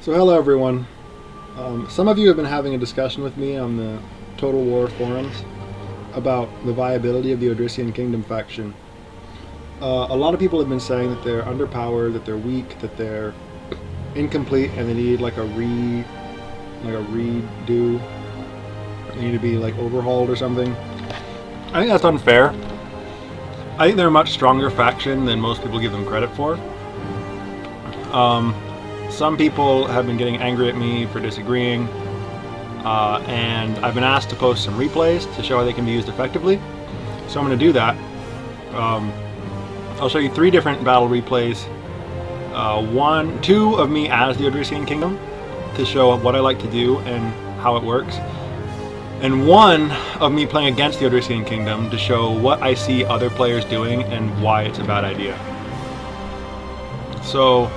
So hello everyone. Some of you have been having a discussion with me on the Total War forums about the viability of the Odrysian Kingdom faction. A lot of people have been saying that they're underpowered, that they're weak, that they're incomplete, and they need like a redo. They need to be like overhauled or something. I think that's unfair. I think they're a much stronger faction than most people give them credit for. Some people have been getting angry at me for disagreeing, and I've been asked to post some replays to show how they can be used effectively. So I'm going to do that. I'll show you 3 different battle replays. 2 of me as the Odrysian Kingdom to show what I like to do and how it works. And 1 of me playing against the Odrysian Kingdom to show what I see other players doing and why it's a bad idea. So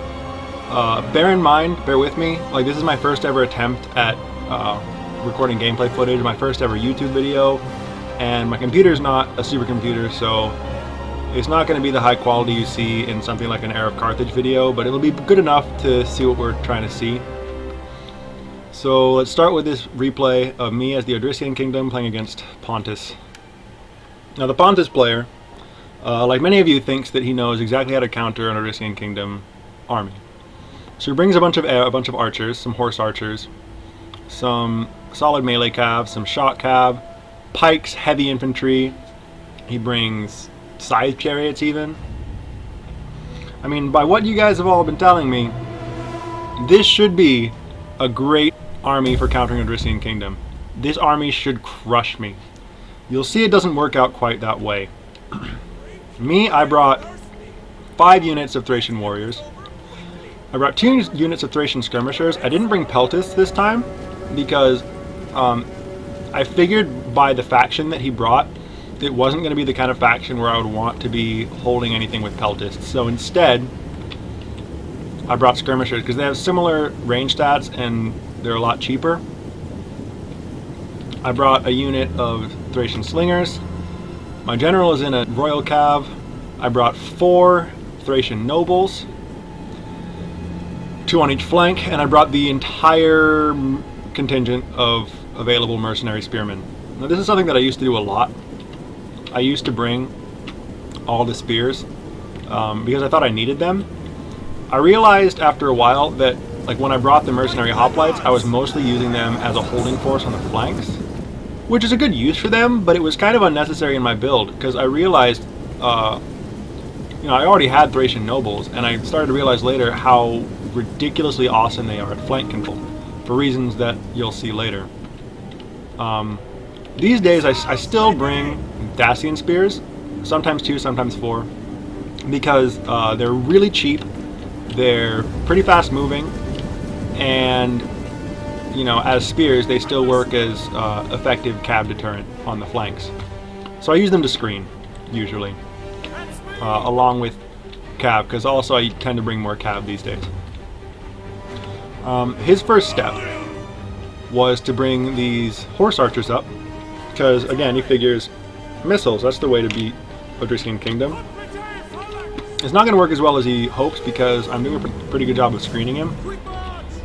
bear with me, like this is my first ever attempt at recording gameplay footage, my first ever YouTube video, and my computer's not a supercomputer, so it's not going to be the high quality you see in something like an Heir of Carthage video, but it'll be good enough to see what we're trying to see. So let's start with this replay of me as the Odrysian Kingdom playing against Pontus. Now the Pontus player, like many of you, thinks that he knows exactly how to counter an Odrysian Kingdom army. So he brings a bunch of archers, some horse archers, some solid melee cav, some shot cav, pikes, heavy infantry. He brings scythe chariots even. I mean, by what you guys have all been telling me, this should be a great army for countering Odrysian Kingdom. This army should crush me. You'll see it doesn't work out quite that way. Me, I brought 5 units of Thracian warriors. I brought 2 units of Thracian skirmishers. I didn't bring Peltis this time because I figured by the faction that he brought, it wasn't going to be the kind of faction where I would want to be holding anything with Peltis. So instead, I brought skirmishers because they have similar range stats and they're a lot cheaper. I brought a unit of Thracian slingers. My general is in a royal cav. I brought 4 Thracian nobles, 2 on each flank, and I brought the entire contingent of available mercenary spearmen. Now this is something that I used to do a lot. I used to bring all the spears because I thought I needed them. I realized after a while that like when I brought the mercenary hoplites, I was mostly using them as a holding force on the flanks, which is a good use for them, but it was kind of unnecessary in my build because I realized I already had Thracian nobles, and I started to realize later how ridiculously awesome they are at flank control, for reasons that you'll see later. These days I still bring Dacian spears, sometimes 2, sometimes 4, because they're really cheap, they're pretty fast moving, and as spears they still work as effective cav deterrent on the flanks. So I use them to screen, usually, along with cav, because also I tend to bring more cav these days. His first step was to bring these horse archers up, because again he figures missiles, that's the way to beat Odrysian Kingdom. It's not going to work as well as he hopes because I'm doing a pretty good job of screening him.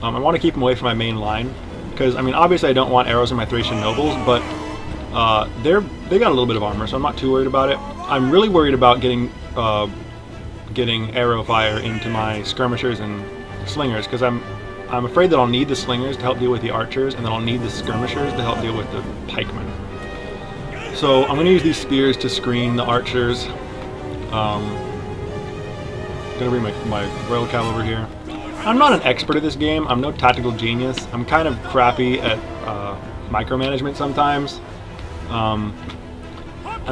I want to keep him away from my main line because, I mean, obviously I don't want arrows in my Thracian nobles, but they got a little bit of armor, so I'm not too worried about it. I'm really worried about getting arrow fire into my skirmishers and slingers because I'm afraid that I'll need the slingers to help deal with the archers, and then I'll need the skirmishers to help deal with the pikemen. So I'm going to use these spears to screen the archers. Gonna bring my royal cav over here. I'm not an expert at this game. I'm no tactical genius. I'm kind of crappy at micromanagement sometimes. I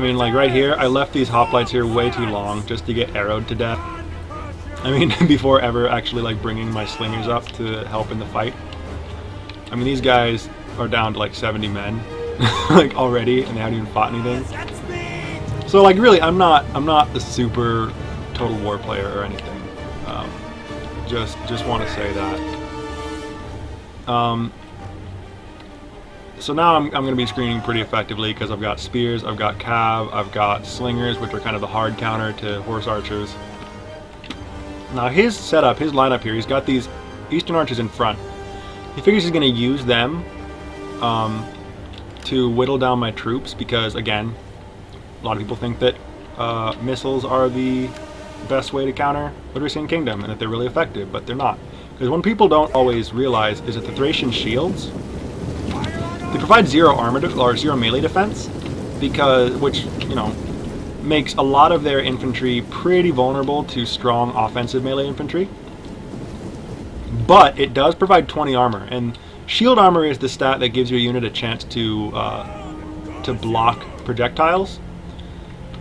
mean, like right here, I left these hoplites here way too long just to get arrowed to death. I mean, before ever actually like bringing my slingers up to help in the fight. I mean, these guys are down to like 70 men, like already, and they haven't even fought anything. So like, really, I'm not the super Total War player or anything. Just want to say that. So now I'm going to be screening pretty effectively because I've got spears, I've got cav, I've got slingers, which are kind of the hard counter to horse archers. Now his setup, his lineup here, he's got these Eastern archers in front. He figures he's going to use them to whittle down my troops because, again, a lot of people think that missiles are the best way to counter Odrysian Kngdom and that they're really effective, but they're not. Because what people don't always realize is that the Thracian shields, they provide 0 armor or 0 melee defense, which, you know, makes a lot of their infantry pretty vulnerable to strong offensive melee infantry. But it does provide 20 armor, and shield armor is the stat that gives your unit a chance to block projectiles.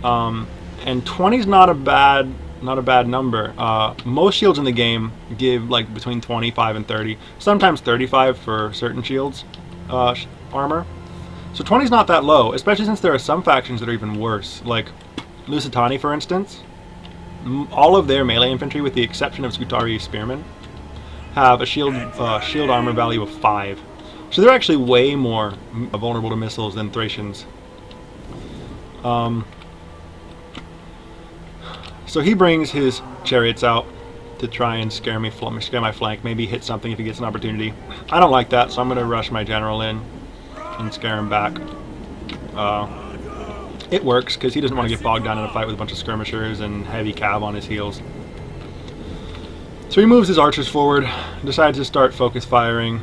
And 20 is not a bad number. Most shields in the game give like between 25 and 30, sometimes 35 for certain shields armor. So 20 is not that low, especially since there are some factions that are even worse, like Lusitani, for instance. All of their melee infantry, with the exception of Scutari Spearmen, have a shield armor value of 5. So they're actually way more vulnerable to missiles than Thracians. So he brings his chariots out to try and scare my flank, maybe hit something if he gets an opportunity. I don't like that, so I'm going to rush my general in and scare him back. It works, because he doesn't want to get bogged down in a fight with a bunch of skirmishers and heavy cav on his heels. So he moves his archers forward, decides to start focus firing.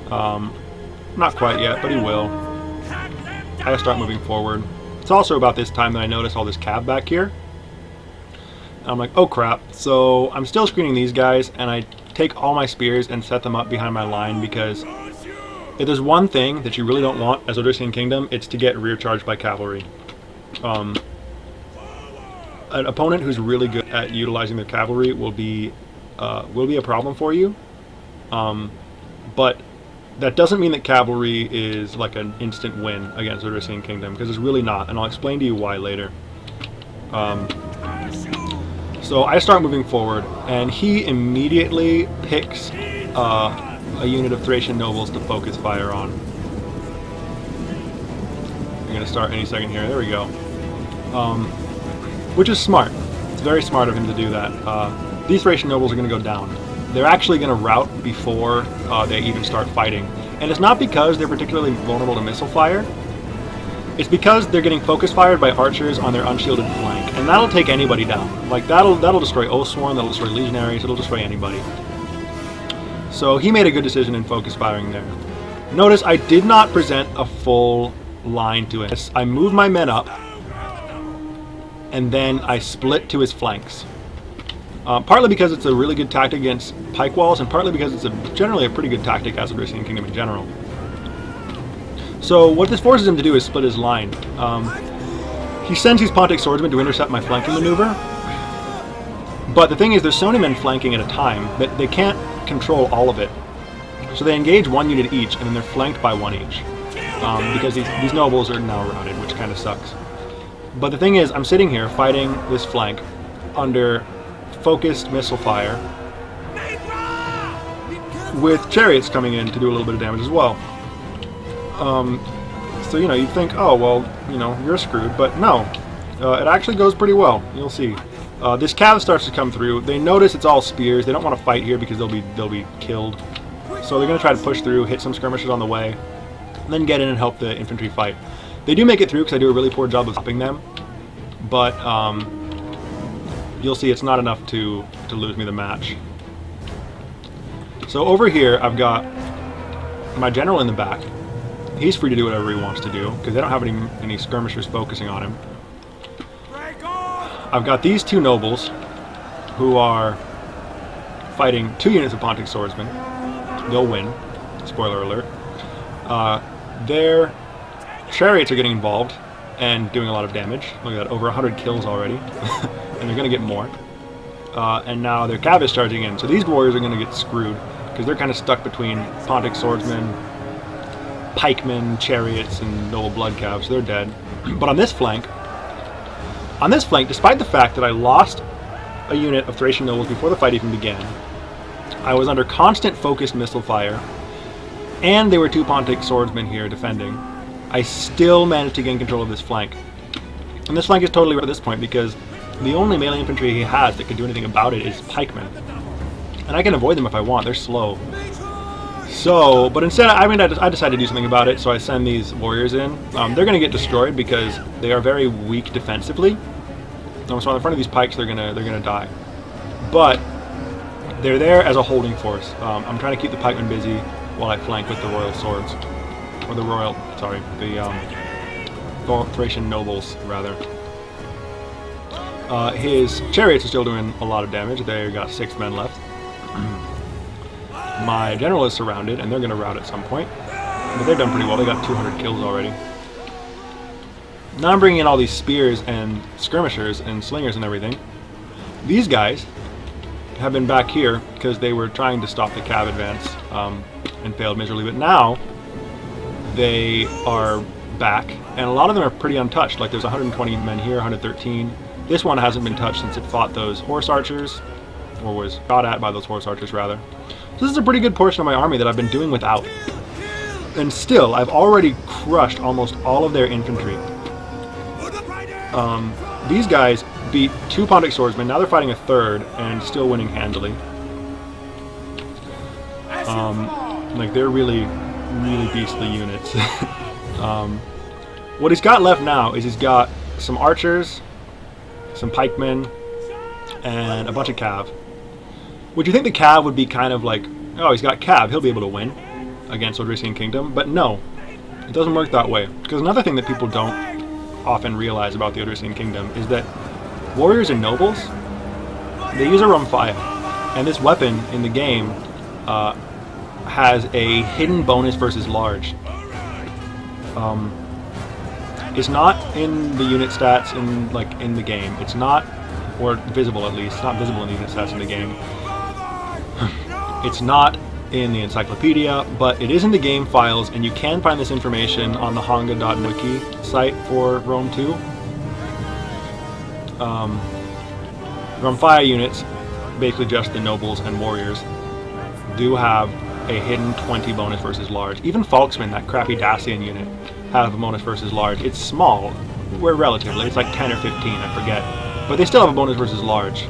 Not quite yet, but he will. I start moving forward. It's also about this time that I notice all this cav back here. And I'm like, oh crap. So I'm still screening these guys, and I take all my spears and set them up behind my line, because if there's one thing that you really don't want as Odrysian Kngdom, it's to get rear charged by cavalry. An opponent who's really good at utilizing their cavalry will be a problem for you. But that doesn't mean that cavalry is like an instant win against Odrysian Kngdom, because it's really not, and I'll explain to you why later. So I start moving forward, and he immediately picks a unit of Thracian nobles to focus fire on. I'm going to start any second here. There we go. Which is smart. It's very smart of him to do that. These Thracian nobles are going to go down. They're actually going to rout before they even start fighting. And it's not because they're particularly vulnerable to missile fire. It's because they're getting focus fired by archers on their unshielded flank. And that'll take anybody down. Like, that'll destroy Oathsworn, that'll destroy Legionaries, it'll destroy anybody. So he made a good decision in focus firing there. Notice I did not present a full line to it. I moved my men up, and then I split to his flanks. Partly because it's a really good tactic against pike walls, and partly because it's generally a pretty good tactic as Odrysian Kngdom in general. So what this forces him to do is split his line. He sends his Pontic swordsmen to intercept my flanking maneuver, but the thing is there's so many men flanking at a time that they can't control all of it. So they engage one unit each, and then they're flanked by one each. Because these nobles are now routed, which kind of sucks. But the thing is, I'm sitting here fighting this flank under focused missile fire with chariots coming in to do a little bit of damage as well. So, you know, you'd think, oh, well, you know, you're screwed, but no. It actually goes pretty well. You'll see. This cav starts to come through. They notice it's all spears. They don't want to fight here because they'll be killed. So they're going to try to push through, hit some skirmishers on the way, and then get in and help the infantry fight. They do make it through because I do a really poor job of stopping them, but you'll see it's not enough to lose me the match. So over here I've got my general in the back. He's free to do whatever he wants to do because they don't have any skirmishers focusing on him. I've got these two nobles who are fighting 2 units of Pontic swordsmen. They'll win. Spoiler alert. Their chariots are getting involved and doing a lot of damage. Look at that, over 100 kills already. And they're going to get more. And now their cav is charging in. So these warriors are going to get screwed because they're kind of stuck between Pontic swordsmen, pikemen, chariots, and noble blood cavs. They're dead. But on this flank, despite the fact that I lost a unit of Thracian nobles before the fight even began, I was under constant focused missile fire, and there were 2 Pontic swordsmen here defending. I still managed to gain control of this flank. And this flank is totally at this point because the only melee infantry he has that can do anything about it is pikemen. And I can avoid them if I want. They're slow. So, but instead, I decided to do something about it. So I send these warriors in. They're going to get destroyed because they are very weak defensively. So on the front of these pikes, they're gonna die. But they're there as a holding force. I'm trying to keep the pikemen busy while I flank with the royal swords, or the Thracian nobles rather. His chariots are still doing a lot of damage. They got 6 men left. My general is surrounded, and they're going to rout at some point. But they've done pretty well. They got 200 kills already. Now I'm bringing in all these spears and skirmishers and slingers and everything. These guys have been back here because they were trying to stop the cav advance and failed miserably. But now they are back, and a lot of them are pretty untouched. Like there's 120 men here, 113. This one hasn't been touched since it fought those horse archers, or was shot at by those horse archers rather. So this is a pretty good portion of my army that I've been doing without. And still, I've already crushed almost all of their infantry. These guys beat 2 Pontic swordsmen. Now they're fighting a 3rd and still winning handily. Like they're really beastly units. What he's got left now is he's got some archers, some pikemen, and a bunch of cav. Would you think the cav would be kind of like, oh, he's got cav, he'll be able to win against Odrysian Kngdom? But no, it doesn't work that way. Because another thing that people don't often realize about the Odrysian Kngdom is that warriors and nobles, they use a rumfire. And this weapon in the game has a hidden bonus versus large. It's not in the unit stats in the game. It's not, or visible at least. It's not visible in the unit stats in the game. It's not in the encyclopedia, but it is in the game files, and you can find this information on the hanga.wiki site for Rome 2. Rumfire units, basically just the nobles and warriors, do have a hidden 20 bonus versus large. Even Falksmen, that crappy Dacian unit, have a bonus versus large. It's small, we're relatively, it's like 10 or 15, I forget. But they still have a bonus versus large.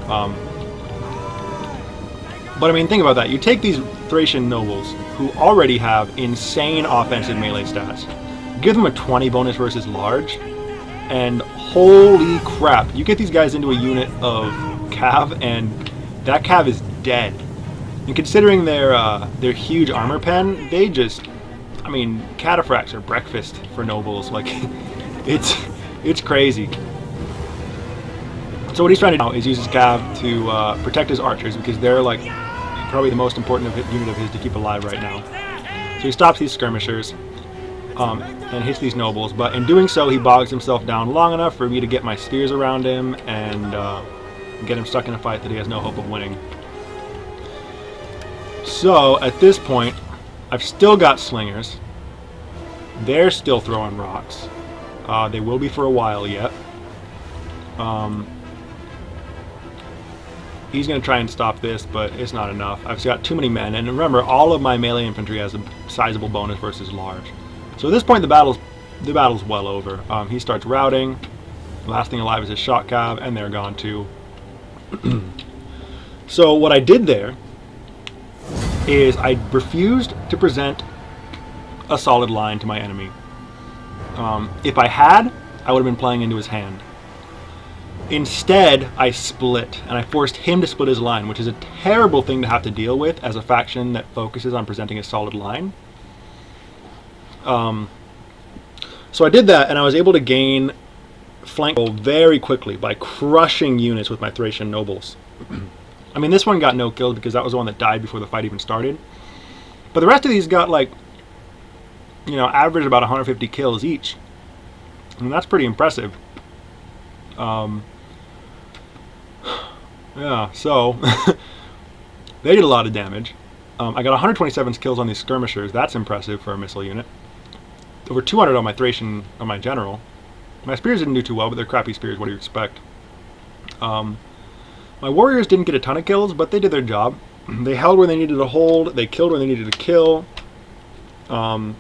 But I mean, think about that. You take these Thracian nobles, who already have insane offensive melee stats, give them a 20 bonus versus large, and holy crap, you get these guys into a unit of cav, and that cav is dead. And considering their huge armor pen, they just, I mean, cataphracts are breakfast for nobles. Like, it's crazy. So what he's trying to do now is use his cav to protect his archers, because they're like probably the most important unit of his to keep alive right now. So he stops these skirmishers and hits these nobles, but in doing so he bogs himself down long enough for me to get my spears around him and get him stuck in a fight that he has no hope of winning. So at this point I've still got slingers. They're still throwing rocks. They will be for a while yet. He's going to try and stop this, but it's not enough. I've got too many men, and remember, all of my melee infantry has a sizable bonus versus large. So at this point, the battle's well over. He starts routing. The last thing alive is his shot cav, and they're gone too. So what I did there is I refused to present a solid line to my enemy. If I had, I would have been playing into his hand. Instead, I split, and I forced him to split his line, which is a terrible thing to have to deal with as a faction that focuses on presenting a solid line. So I did that, and I was able to gain flank control very quickly by crushing units with my Thracian nobles. I mean, this one got no kills because that was the one that died before the fight even started. But the rest of these got, like, you know, average about 150 kills each. And that's pretty impressive. Yeah, so they did a lot of damage. I got 127 kills on these skirmishers. That's impressive for a missile unit. Over 200 on my Thracian, on my general. My spears didn't do too well, but they're crappy spears. What do you expect? My warriors didn't get a ton of kills, but they did their job. They held where they needed to hold. They killed where they needed to kill. And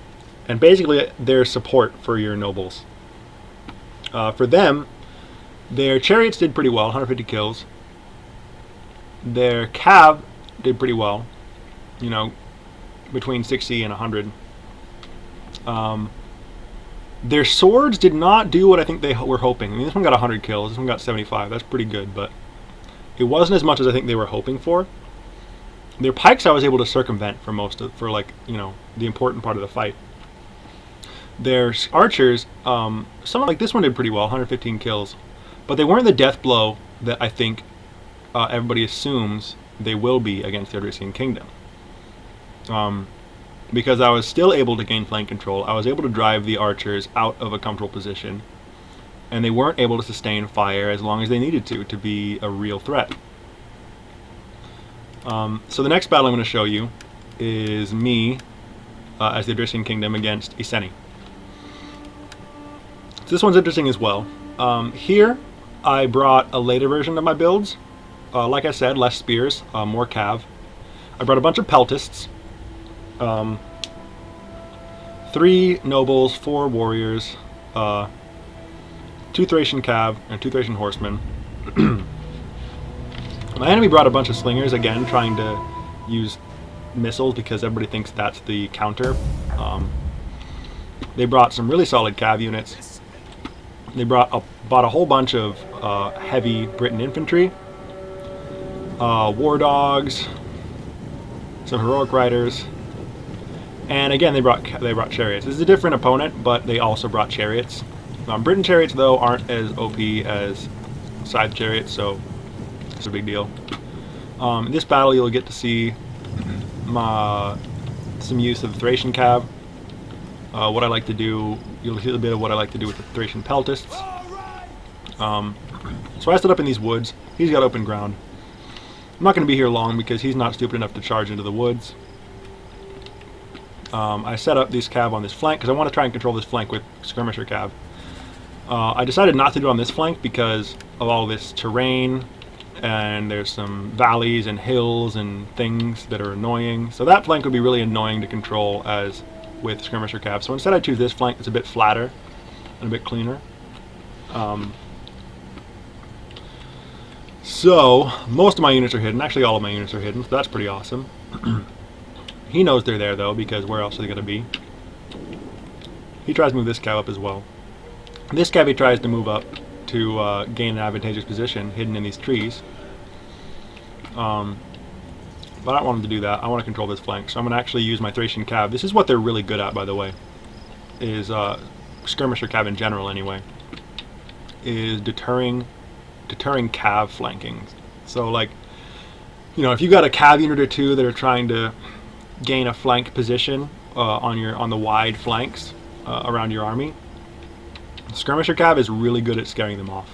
basically, they're support for your nobles. For them, their chariots did pretty well, 150 kills. Their cav did pretty well. You know, between 60 and 100. Their swords did not do what I think they were hoping. I mean, this one got 100 kills, this one got 75. That's pretty good, but it wasn't as much as I think they were hoping for. Their pikes I was able to circumvent for like, you know, the important part of the fight. Their archers, some like this one did pretty well, 115 kills, but they weren't the death blow that I think everybody assumes they will be against the Odrysian Kingdom. Because I was still able to gain flank control, I was able to drive the archers out of a comfortable position, and they weren't able to sustain fire as long as they needed to be a real threat. So the next battle I'm going to show you is me as the Odrysian Kingdom against Iceni. So this one's interesting as well. Here I brought a later version of my builds. Like I said, less spears, more cav. I brought a bunch of peltists. 3 nobles, 4 warriors, 2 Thracian cav, and 2 Thracian horsemen. My enemy brought a bunch of slingers, again, trying to use missiles because everybody thinks that's the counter. They brought some really solid cav units. They bought a whole bunch of heavy Briton infantry, war dogs, some heroic riders, and again they brought chariots. This is a different opponent, but they also brought chariots. Briton chariots though aren't as OP as scythe chariots, so it's a big deal. In this battle you'll get to see some use of the Thracian cav. What I like to do, you'll see a bit of what I like to do with the Thracian peltists. So I set up in these woods. He's got open ground. I'm not going to be here long because he's not stupid enough to charge into the woods. I set up these cav on this flank because I want to try and control this flank with skirmisher cav. I decided not to do it on this flank because of all this terrain, and there's some valleys and hills and things that are annoying. So that flank would be really annoying to control as with skirmisher cav. So instead I choose this flank that's a bit flatter and a bit cleaner. So most of my units are hidden. Actually all of my units are hidden, so that's pretty awesome. He knows they're there though, because where else are they going to be? He tries to move this cav up as well. This cav he tries to move up to gain an advantageous position hidden in these trees. But I don't want him to do that. I want to control this flank, so I'm going to actually use my Thracian cav. This is what they're really good at, by the way, is skirmisher cav in general anyway, is deterring cav flanking. So like, you know, if you got a cav unit or two that are trying to gain a flank position on the wide flanks around your army, skirmisher cav is really good at scaring them off.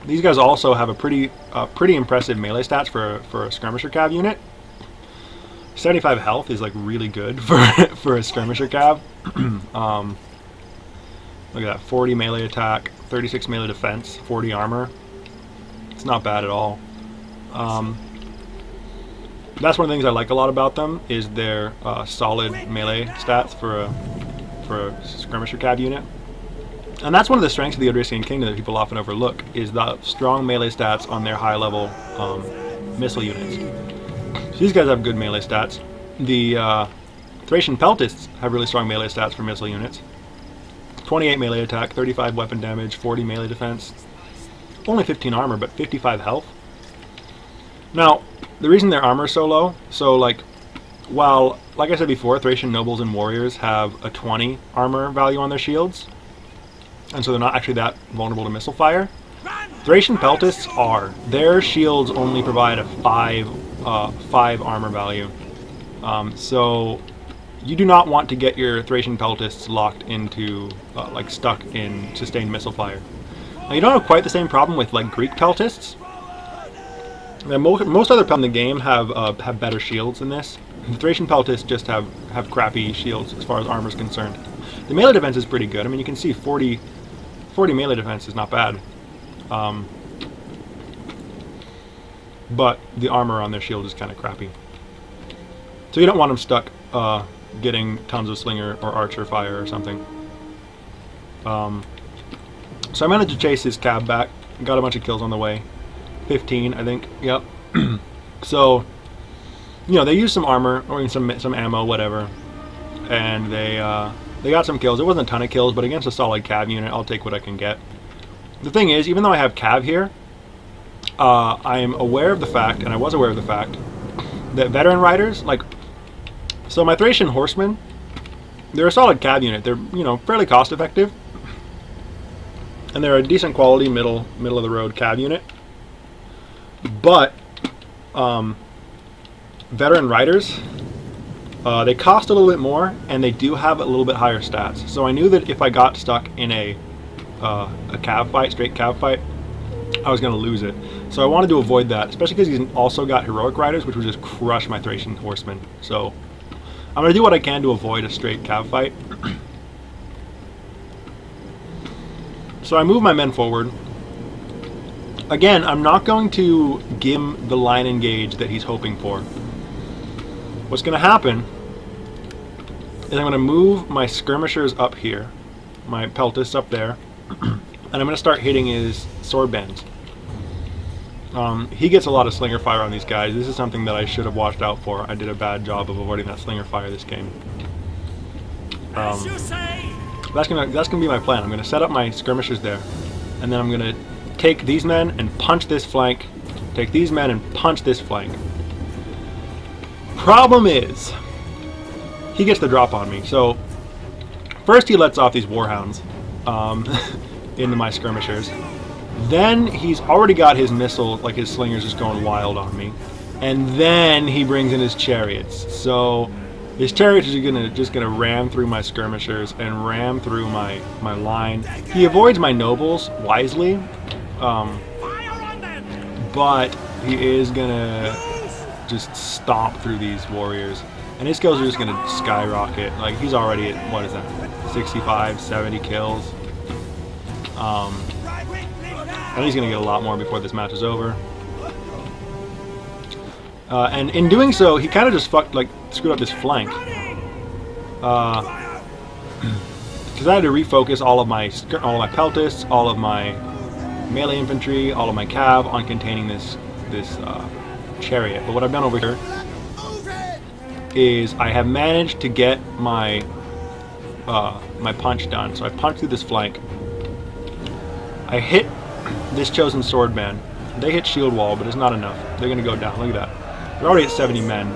These guys also have a pretty impressive melee stats for a skirmisher cav unit. 75 health is like really good for a skirmisher cav. Look at that, 40 melee attack, 36 melee defense, 40 armor. It's not bad at all. That's one of the things I like a lot about them, is their solid melee stats for a skirmisher cav unit. And that's one of the strengths of the Odrysian Kingdom that people often overlook, is the strong melee stats on their high level missile units. So these guys have good melee stats. The Thracian peltists have really strong melee stats for missile units. 28 melee attack, 35 weapon damage, 40 melee defense. Only 15 armor, but 55 health. Now, the reason their armor is so low, so like, while, like I said before, Thracian nobles and warriors have a 20 armor value on their shields, and so they're not actually that vulnerable to missile fire, Thracian peltists are. Their shields only provide a 5 armor value. So you do not want to get your Thracian peltists locked into, like stuck in sustained missile fire. Now you don't have quite the same problem with like Greek peltists. Now, most other peltists in the game have better shields than this. The Thracian peltists just have crappy shields as far as armor is concerned. The melee defense is pretty good. I mean, you can see 40 melee defense is not bad. But the armor on their shield is kind of crappy. So you don't want them stuck getting tons of slinger or archer fire or something. So I managed to chase his cab back, got a bunch of kills on the way. 15, I think. Yep. So, you know, they used some armor or some ammo, whatever, and they got some kills. It wasn't a ton of kills, but against a solid cav unit, I'll take what I can get. The thing is, even though I have cav here, I am aware of the fact, and I was aware of the fact, that veteran riders, like, so my Thracian horsemen, they're a solid cav unit. They're, you know, fairly cost effective, and they're a decent quality middle of the road cav unit. But veteran riders, they cost a little bit more, and they do have a little bit higher stats. So I knew that if I got stuck in a cav fight, straight cav fight, I was going to lose it. So I wanted to avoid that, especially because he's also got heroic riders, which would just crush my Thracian horsemen. So I'm going to do what I can to avoid a straight cav fight. So I move my men forward. Again, I'm not going to give him the line engage that he's hoping for. What's going to happen is I'm going to move my skirmishers up here, my peltists up there, and I'm going to start hitting his sword bands. He gets a lot of slinger fire on these guys. This is something that I should have watched out for. I did a bad job of avoiding that slinger fire this game. That's gonna be my plan. I'm gonna set up my skirmishers there, and then I'm gonna take these men and punch this flank. Take these men and punch this flank. Problem is, he gets the drop on me. So first he lets off these warhounds into my skirmishers. Then he's already got his missile, like his slingers, just going wild on me. And then he brings in his chariots. So his chariots are just gonna ram through my skirmishers and ram through my line. He avoids my nobles wisely, but he is gonna just stomp through these warriors. And his kills are just gonna skyrocket. Like, he's already at, what is that, 65, 70 kills. And he's going to get a lot more before this match is over. And in doing so, he kind of just screwed up this flank. Because I had to refocus all of my peltists, all of my melee infantry, all of my cav on containing this chariot. But what I've done over here is I have managed to get my my punch done. So I punched through this flank. I hit this chosen sword band. They hit shield wall, but it's not enough. They're going to go down. Look at that. They're already at 70 men.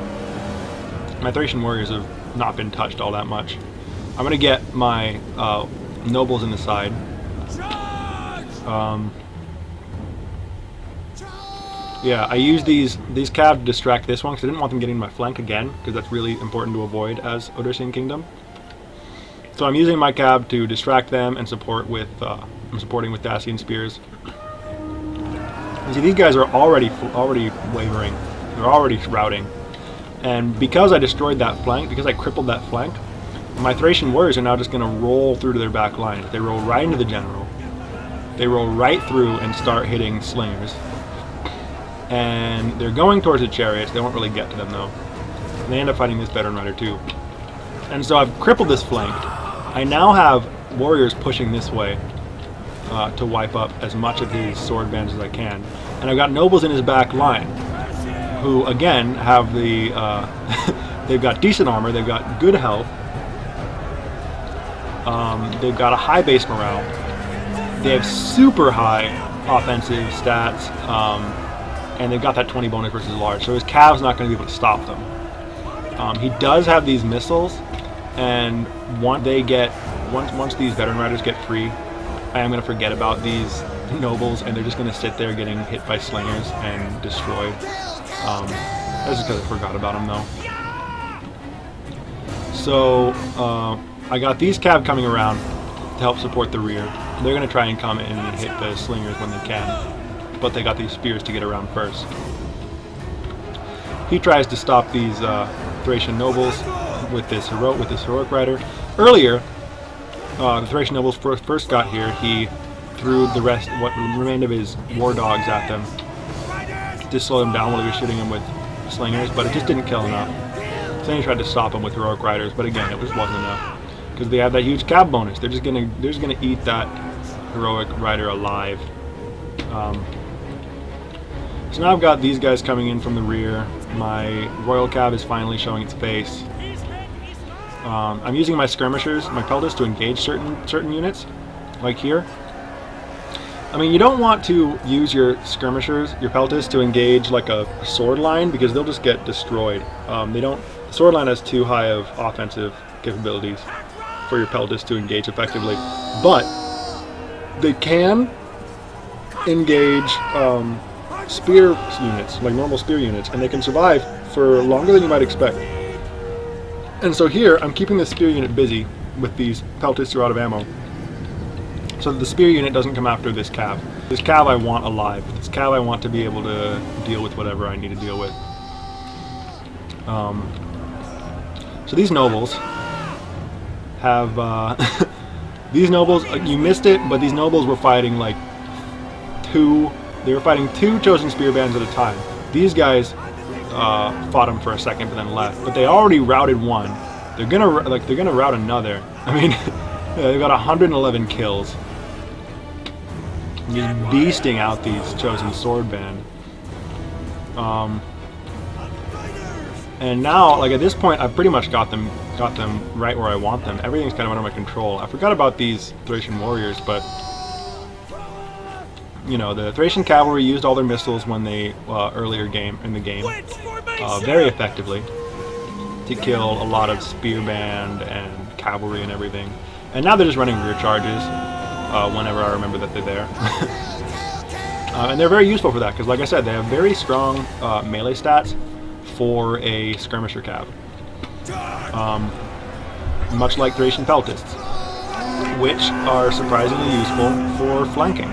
My Thracian warriors have not been touched all that much. I'm going to get my nobles in the side. Yeah, I used these cav to distract this one because I didn't want them getting my flank again, because that's really important to avoid as Odrysian Kngdom. So I'm using my cav to distract them and support with I'm supporting with Dacian spears. You see, these guys are already wavering. They're already routing. And because I destroyed that flank, because I crippled that flank, my Thracian warriors are now just going to roll through to their back line. They roll right into the general. They roll right through and start hitting slingers. And they're going towards the chariots. They won't really get to them, though. And they end up fighting this veteran rider, too. And so I've crippled this flank. I now have warriors pushing this way to wipe up as much of his sword bands as I can. And I've got nobles in his back line, who, again, have the... they've got decent armor, they've got good health, they've got a high base morale, they have super high offensive stats, and they've got that 20 bonus versus large, so his cav's not going to be able to stop them. He does have these missiles, and once these veteran riders get free, I am going to forget about these nobles, and they're just going to sit there getting hit by slingers and destroyed. That's just because I forgot about them, though. So I got these cav coming around to help support the rear. They're going to try and come in and hit the slingers when they can, but they got these spears to get around first. He tries to stop these Thracian nobles with this heroic rider. Earlier, the Thracian nobles first got here. He threw what remained of his war dogs at them to slow them down while he was shooting them with slingers, but it just didn't kill enough. So then he tried to stop them with heroic riders, but again, it just wasn't enough because they have that huge cav bonus. They're just gonna eat that heroic rider alive. So now I've got these guys coming in from the rear. My Royal Cav is finally showing its face. I'm using my skirmishers, my peltists, to engage certain units, like here. I mean, you don't want to use your skirmishers, your peltists, to engage like a sword line because they'll just get destroyed. The sword line has too high of offensive capabilities for your peltists to engage effectively, but they can engage spear units, like normal spear units, and they can survive for longer than you might expect. And so here, I'm keeping the spear unit busy with these peltists who are out of ammo, so that the spear unit doesn't come after this cav. This cav I want alive. This cav I want to be able to deal with whatever I need to deal with. So these nobles have... these nobles, you missed it, but these nobles were fighting like they were fighting two chosen spear bands at a time. These guys fought them for a second but then left, but they already routed one. They're gonna rout another. I mean, they've got 111 kills. Just beasting out these chosen sword band. And now, like at this point, I've pretty much got them right where I want them. Everything's kind of under my control. I forgot about these Thracian warriors, but you know, the Thracian cavalry used all their missiles when they earlier in the game very effectively to kill a lot of spear band and cavalry and everything. And now they're just running rear charges whenever I remember that they're there. And they're very useful for that because, like I said, they have very strong melee stats for a skirmisher cav. Much like Thracian peltists, which are surprisingly useful for flanking.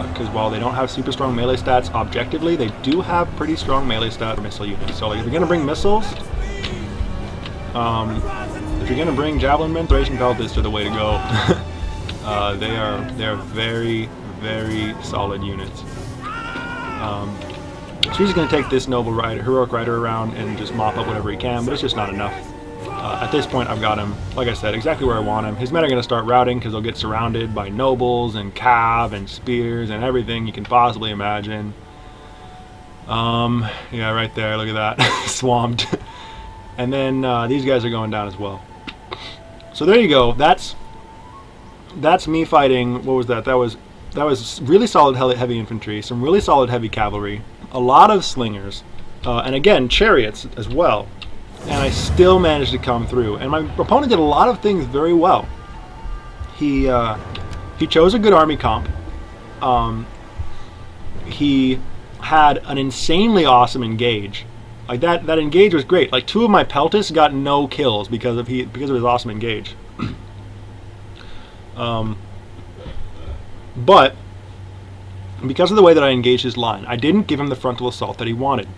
Because while they don't have super strong melee stats objectively, they do have pretty strong melee stats for missile units. So like, if you're going to bring missiles, if you're going to bring javelin men, Thracian peltists are the way to go. They're very, very solid units. So he's just going to take this noble rider, heroic rider around and just mop up whatever he can, but it's just not enough. At this point, I've got him, like I said, exactly where I want him. His men are going to start routing because they'll get surrounded by nobles and cav and spears and everything you can possibly imagine. Yeah, right there, look at that, swamped. And then these guys are going down as well. So there you go. That's me fighting. What was that? That was really solid heavy infantry, some really solid heavy cavalry, a lot of slingers, and again chariots as well. And I still managed to come through. And my opponent did a lot of things very well. He chose a good army comp. He had an insanely awesome engage. Like that engage was great. Like 2 of my peltists got no kills because of his awesome engage. But because of the way that I engaged his line, I didn't give him the frontal assault that he wanted.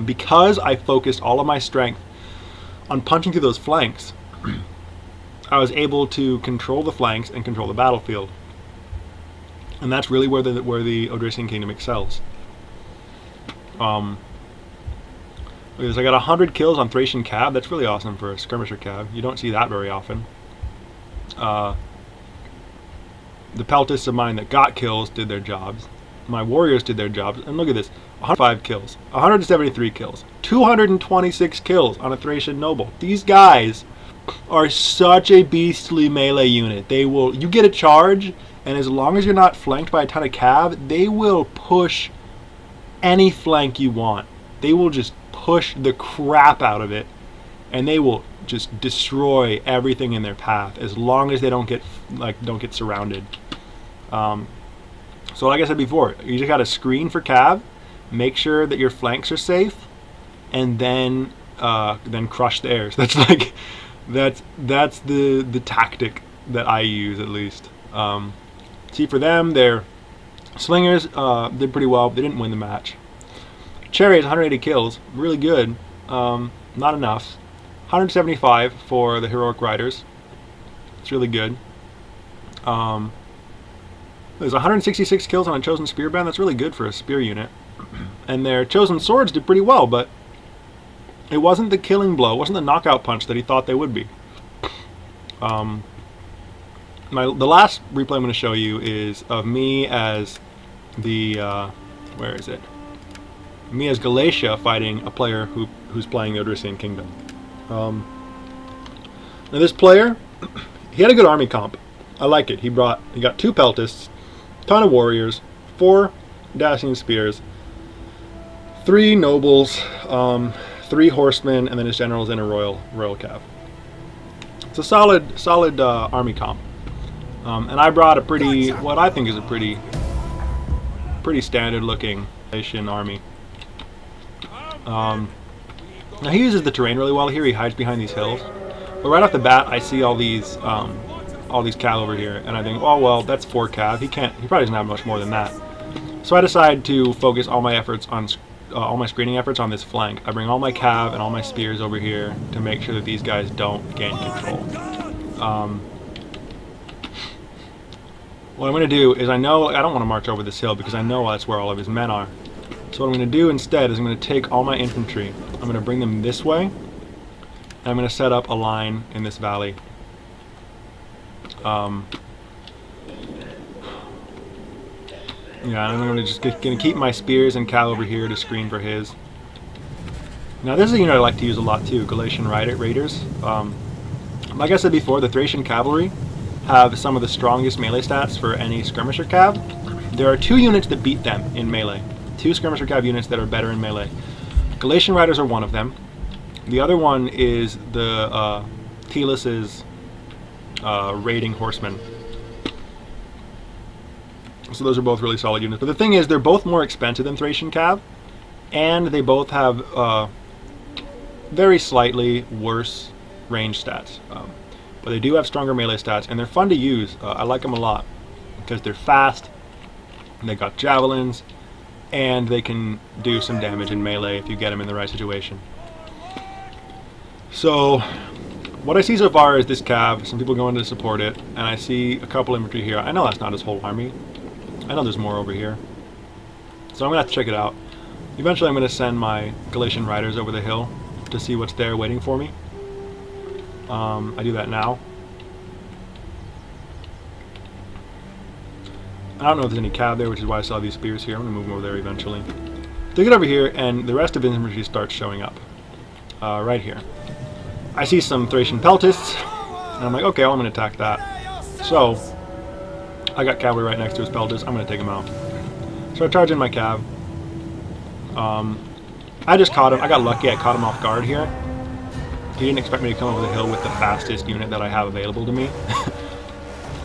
Because I focused all of my strength on punching through those flanks, I was able to control the flanks and control the battlefield. And that's really where the Odrysian Kingdom excels. Look at this, I got 100 kills on Thracian cav. That's really awesome for a skirmisher cav. You don't see that very often. The peltists of mine that got kills did their jobs. My warriors did their jobs. And look at this, 105 kills, 173 kills, 226 kills on a Thracian noble. These guys are such a beastly melee unit. You get a charge, and as long as you're not flanked by a ton of cav, they will push any flank you want. They will just push the crap out of it, and they will just destroy everything in their path as long as they don't get surrounded. So like I said before, you just got to screen for cav, make sure that your flanks are safe, and then crush theirs. That's like that's the tactic that I use, at least. See, for them, their slingers did pretty well, but they didn't win the match. Chariots, 180 kills, really good. Not enough. 175 for the heroic riders. It's really good. There's 166 kills on a chosen spear band. That's really good for a spear unit. And their chosen swords did pretty well, but it wasn't the killing blow, it wasn't the knockout punch that he thought they would be. The last replay I'm going to show you is of me as the Where is it? Me as Galatia fighting a player who's playing the Odrysian Kingdom. Now this player, he had a good army comp. I like it. He got 2 peltists, ton of warriors, 4 dashing spears, 3 nobles, 3 horsemen, and then his generals in a royal cav. It's a solid army comp. And I brought what I think is a pretty standard looking Asian army. Now he uses the terrain really well here. He hides behind these hills, but right off the bat I see all these cav over here, and I think, oh well, that's 4 cav. He probably doesn't have much more than that. So I decide to focus all my efforts on all my screening efforts on this flank. I bring all my cav and all my spears over here to make sure that these guys don't gain control. What I'm going to do is, I don't want to march over this hill because I know that's where all of his men are. So what I'm going to do instead is I'm going to take all my infantry, I'm going to bring them this way, and I'm going to set up a line in this valley. Yeah, I'm going to keep my spears and cav over here to screen for his. Now this is a unit I like to use a lot too, Galatian Raiders. Like I said before, the Thracian cavalry have some of the strongest melee stats for any skirmisher cav. There are 2 units that beat them in melee. 2 skirmisher cav units that are better in melee. Galatian Riders are one of them. The other one is the Telus's raiding horsemen. So those are both really solid units. But the thing is, they're both more expensive than Thracian cav, and they both have very slightly worse range stats. But they do have stronger melee stats, and they're fun to use. I like them a lot because they're fast, and they got javelins, and they can do some damage in melee if you get them in the right situation. So what I see so far is this cav, some people going to support it, and I see a couple infantry here. I know that's not his whole army. I know there's more over here. So I'm going to have to check it out. Eventually I'm going to send my Galatian Riders over the hill to see what's there waiting for me. I do that now. I don't know if there's any cav there, which is why I saw these spears here. I'm going to move them over there eventually. They get over here, and the rest of infantry starts showing up. Right here. I see some Thracian peltists, and I'm like, okay, well, I'm going to attack that. So I got cavalry right next to his peltists. I'm going to take him out. So I charge in my cav. I just caught him. I got lucky. I caught him off guard here. He didn't expect me to come over the hill with the fastest unit that I have available to me.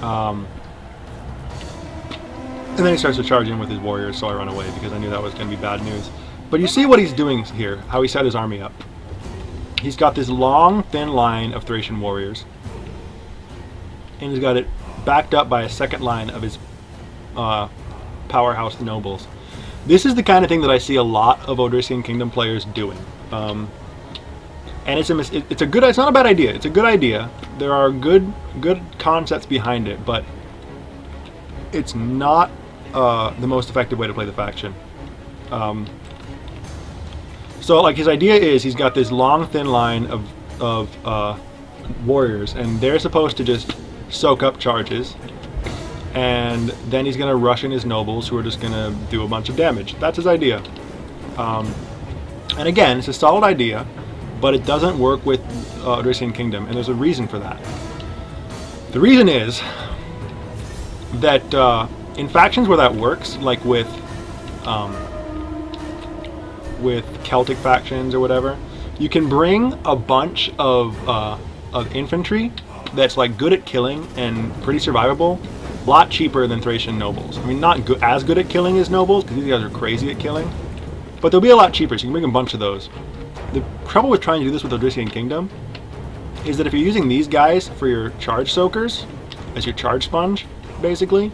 And then he starts to charge in with his warriors, so I run away because I knew that was going to be bad news. But you see what he's doing here, how he set his army up. He's got this long, thin line of Thracian warriors, and he's got it backed up by a second line of his powerhouse nobles. This is the kind of thing that I see a lot of Odrysian Kingdom players doing. And it's not a bad idea. It's a good idea. There are good concepts behind it, but it's not the most effective way to play the faction. So, like, his idea is he's got this long, thin line of warriors, and they're supposed to just soak up charges, and then he's going to rush in his nobles, who are just going to do a bunch of damage. That's his idea. And again, it's a solid idea, but it doesn't work with Odrysian Kingdom, and there's a reason for that. The reason is that in factions where that works, like with Celtic factions or whatever, you can bring a bunch of infantry that's like good at killing and pretty survivable, a lot cheaper than Thracian nobles. I mean, not as good at killing as nobles, because these guys are crazy at killing, but they'll be a lot cheaper, so you can bring a bunch of those. The trouble with trying to do this with Odrysian Kingdom is that if you're using these guys for your charge soakers, as your charge sponge, basically,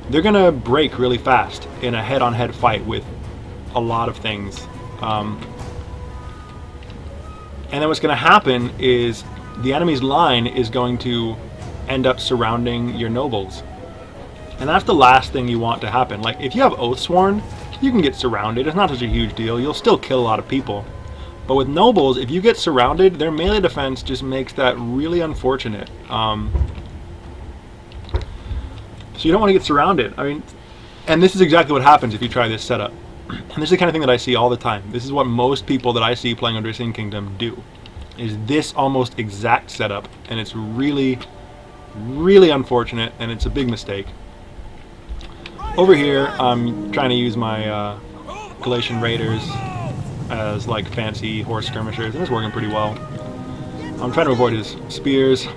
they're going to break really fast in a head-on-head fight with a lot of things. And then what's going to happen is the enemy's line is going to end up surrounding your nobles. And that's the last thing you want to happen. Like, if you have Oathsworn, you can get surrounded. It's not such a huge deal. You'll still kill a lot of people. But with nobles, if you get surrounded, their melee defense just makes that really unfortunate. So you don't want to get surrounded. I mean, And this is exactly what happens if you try this setup. And this is the kind of thing that I see all the time. This is what most people that I see playing Odrysian Kngdom do. Is this almost exact setup, and it's really, really unfortunate, and it's a big mistake. Over here, I'm trying to use my Galatian Raiders as like fancy horse skirmishers, and it's working pretty well. I'm trying to avoid his spears.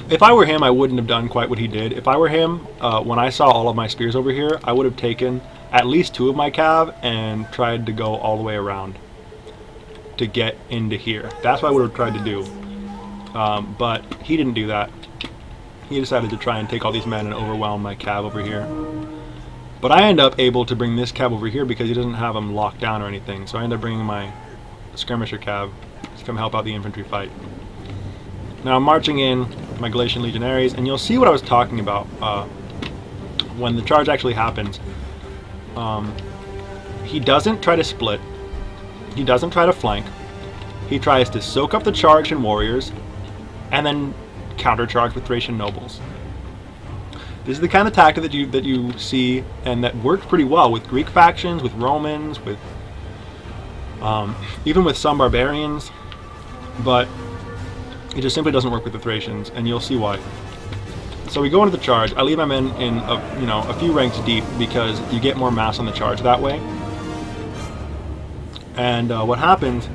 If I were him, I wouldn't have done quite what he did. If I were him, when I saw all of my spears over here, I would have taken at least 2 of my cav and tried to go all the way around to get into here. That's what I would have tried to do. But he didn't do that. He decided to try and take all these men and overwhelm my cav over here. But I end up able to bring this cav over here because he doesn't have him locked down or anything. So I end up bringing my skirmisher cav to come help out the infantry fight. Now I'm marching in my Galatian legionaries, and you'll see what I was talking about when the charge actually happens. He doesn't try to split. He doesn't try to flank. He tries to soak up the charge in warriors and then countercharge with Thracian nobles. This is the kind of tactic that you see and that works pretty well with Greek factions, with Romans, with even with some barbarians, but it just simply doesn't work with the Thracians, and you'll see why. So we go into the charge. I leave my men in a few ranks deep because you get more mass on the charge that way. And what happens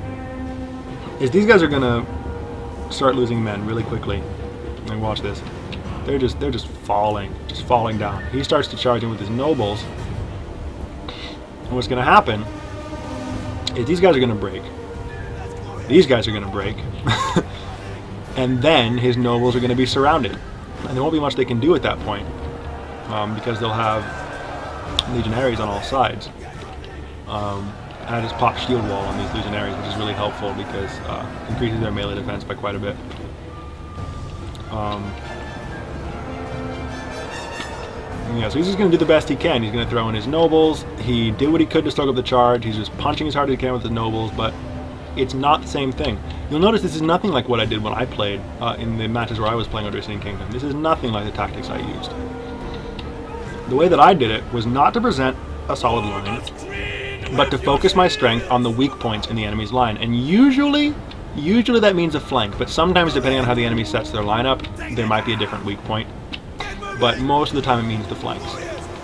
is these guys are gonna start losing men really quickly. And watch this. They're just falling down. He starts to charge in with his nobles, and what's gonna happen is these guys are gonna break. These guys are gonna break. And then his nobles are going to be surrounded. And there won't be much they can do at that point, because they'll have legionaries on all sides. I just pop shield wall on these legionaries, which is really helpful because it increases their melee defense by quite a bit. Yeah, so he's just going to do the best he can. He's going to throw in his nobles. He did what he could to stoke up the charge. He's just punching as hard as he can with the nobles, but it's not the same thing. You'll notice this is nothing like what I did when I played in the matches where I was playing Odrysian Kngdom. This is nothing like the tactics I used. The way that I did it was not to present a solid line, but to focus my strength on the weak points in the enemy's line. And usually that means a flank, but sometimes depending on how the enemy sets their lineup, there might be a different weak point. But most of the time it means the flanks.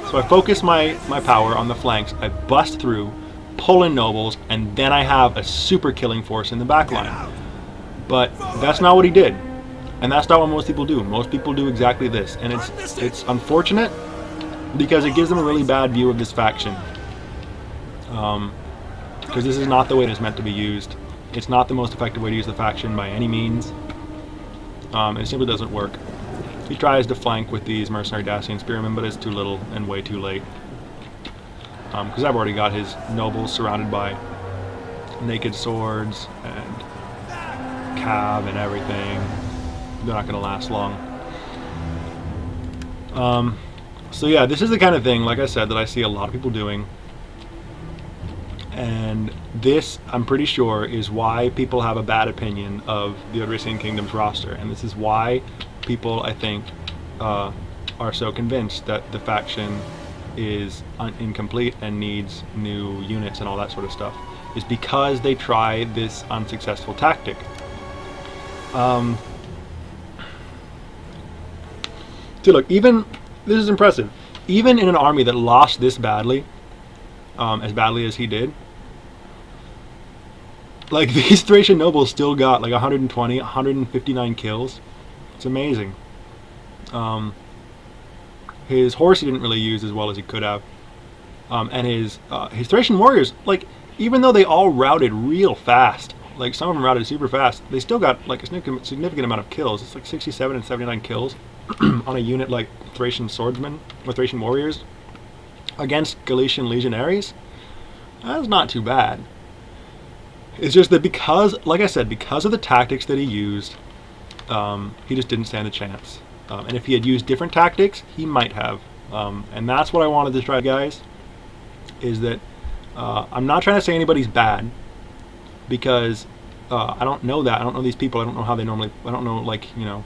So I focus my power on the flanks, I bust through, pull in nobles, and then I have a super killing force in the back line. But that's not what he did, and that's not what most people do. Most people do exactly this, and it's unfortunate because it gives them a really bad view of this faction, because this is not the way it's meant to be used. It's not the most effective way to use the faction by any means. It simply doesn't work. He tries to flank with these mercenary Dacian spearmen, but it's too little and way too late. Because I've already got his nobles surrounded by naked swords and cav and everything. They're not going to last long. So yeah, this is the kind of thing, like I said, that I see a lot of people doing. And this, I'm pretty sure, is why people have a bad opinion of the Odrysian Kngdom's roster. And this is why people, I think, are so convinced that the faction is incomplete and needs new units and all that sort of stuff, is because they try this unsuccessful tactic. So look, even, this is impressive, even in an army that lost this badly, as badly as he did, like these Thracian nobles still got like 120, 159 kills. It's amazing. His horse he didn't really use as well as he could have, and his Thracian warriors, like, even though they all routed real fast, like some of them routed super fast, they still got like a significant amount of kills. It's like 67 and 79 kills on a unit like Thracian swordsmen or Thracian warriors against Galatian legionaries. That's not too bad. It's just that because, like I said, because of the tactics that he used, he just didn't stand a chance. And if he had used different tactics, he might have. And that's what I wanted to try, guys, is that I'm not trying to say anybody's bad, because I don't know that. I don't know these people. I don't know how they normally, I don't know, like, you know,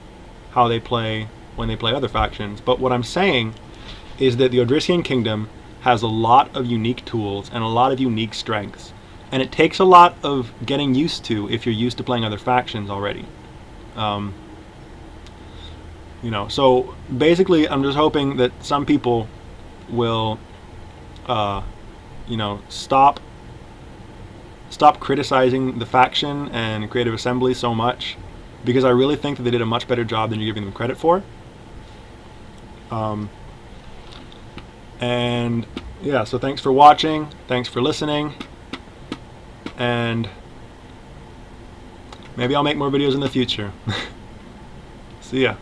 how they play when they play other factions. But what I'm saying is that the Odrysian Kingdom has a lot of unique tools and a lot of unique strengths, and it takes a lot of getting used to if you're used to playing other factions already. You know, so basically I'm just hoping that some people will you know, stop criticizing the faction and Creative Assembly so much, because I really think that they did a much better job than you're giving them credit for. And yeah, so thanks for watching, thanks for listening, and maybe I'll make more videos in the future. See ya.